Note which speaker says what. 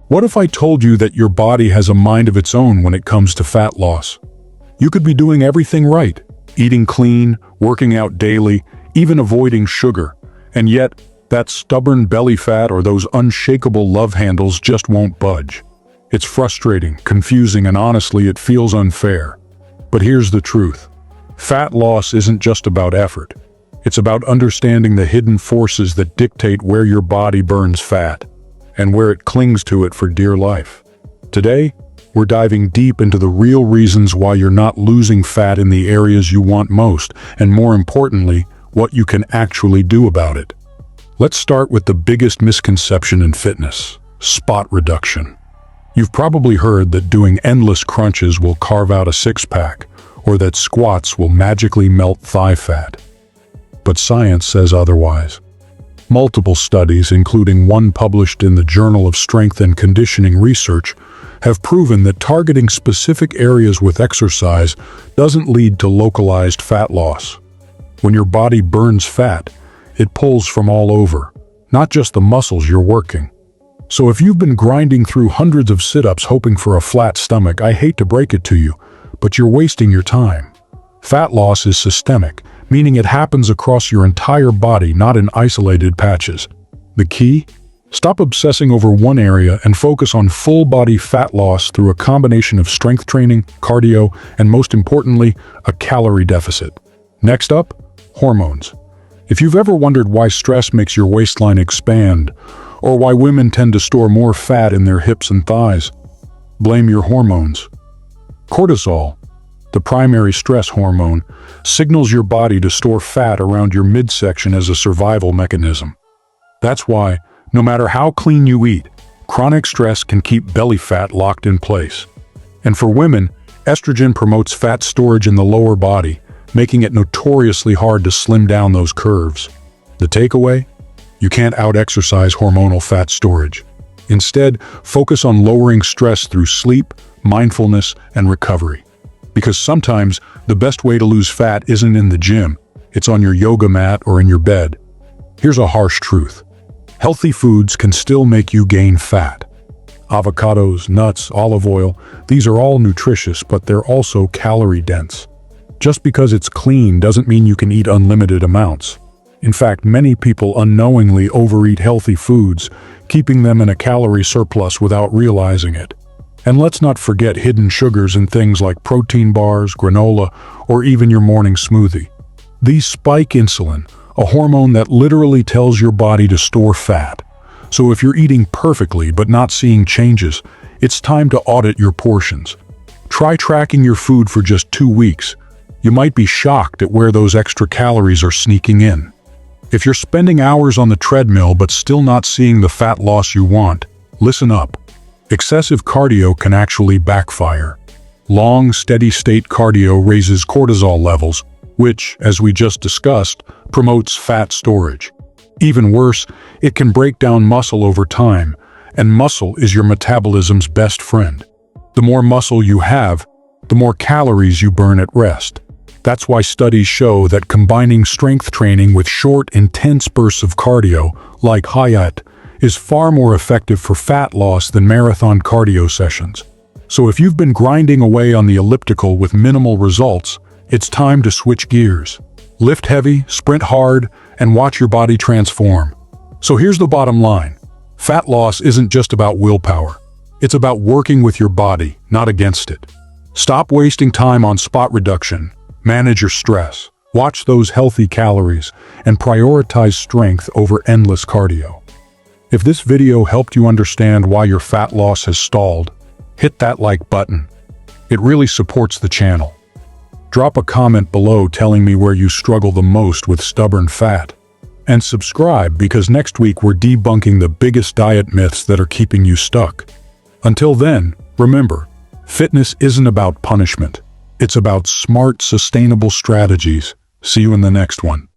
Speaker 1: What if I told you that your body has a mind of its own when it comes to fat loss? You could be doing everything right, eating clean, working out daily, even avoiding sugar, and yet that stubborn belly fat or those unshakable love handles just won't budge. It's frustrating, confusing, and honestly, it feels unfair. But here's the truth. Fat loss isn't just about effort. It's about understanding the hidden forces that dictate where your body burns fat and where it clings to it for dear life. Today, we're diving deep into the real reasons why you're not losing fat in the areas you want most, and more importantly, what you can actually do about it. Let's start with the biggest misconception in fitness: spot reduction. You've probably heard that doing endless crunches will carve out a six-pack, or that squats will magically melt thigh fat. But science says otherwise. Multiple studies, including one published in the Journal of Strength and Conditioning Research, have proven that targeting specific areas with exercise doesn't lead to localized fat loss. When your body burns fat, it pulls from all over, not just the muscles you're working. So if you've been grinding through hundreds of sit-ups hoping for a flat stomach, I hate to break it to you, but you're wasting your time. Fat loss is systemic, meaning it happens across your entire body, not in isolated patches. The key? Stop obsessing over one area and focus on full-body fat loss through a combination of strength training, cardio, and most importantly, a calorie deficit. Next up, hormones. If you've ever wondered why stress makes your waistline expand, or why women tend to store more fat in their hips and thighs, blame your hormones. Cortisol, the primary stress hormone, signals your body to store fat around your midsection as a survival mechanism. That's why, no matter how clean you eat, chronic stress can keep belly fat locked in place. And for women, estrogen promotes fat storage in the lower body, making it notoriously hard to slim down those curves. The takeaway? You can't out-exercise hormonal fat storage. Instead, focus on lowering stress through sleep, mindfulness, and recovery. Because sometimes, the best way to lose fat isn't in the gym, it's on your yoga mat or in your bed. Here's a harsh truth. Healthy foods can still make you gain fat. Avocados, nuts, olive oil, these are all nutritious, but they're also calorie-dense. Just because it's clean doesn't mean you can eat unlimited amounts. In fact, many people unknowingly overeat healthy foods, keeping them in a calorie surplus without realizing it. And let's not forget hidden sugars in things like protein bars, granola, or even your morning smoothie. These spike insulin, a hormone that literally tells your body to store fat. So if you're eating perfectly but not seeing changes, it's time to audit your portions. Try tracking your food for just 2 weeks. You might be shocked at where those extra calories are sneaking in. If you're spending hours on the treadmill but still not seeing the fat loss you want, listen up. Excessive cardio can actually backfire. Long, steady-state cardio raises cortisol levels, which, as we just discussed, promotes fat storage. Even worse, it can break down muscle over time, and muscle is your metabolism's best friend. The more muscle you have, the more calories you burn at rest. That's why studies show that combining strength training with short, intense bursts of cardio, like HIIT, is far more effective for fat loss than marathon cardio sessions. So if you've been grinding away on the elliptical with minimal results, it's time to switch gears. Lift heavy, sprint hard, and watch your body transform. So here's the bottom line. Fat loss isn't just about willpower. It's about working with your body, not against it. Stop wasting time on spot reduction. Manage your stress. Watch those healthy calories, and prioritize strength over endless cardio. If this video helped you understand why your fat loss has stalled, hit that like button. It really supports the channel. Drop a comment below telling me where you struggle the most with stubborn fat. And subscribe because next week we're debunking the biggest diet myths that are keeping you stuck. Until then, remember, fitness isn't about punishment. It's about smart, sustainable strategies. See you in the next one.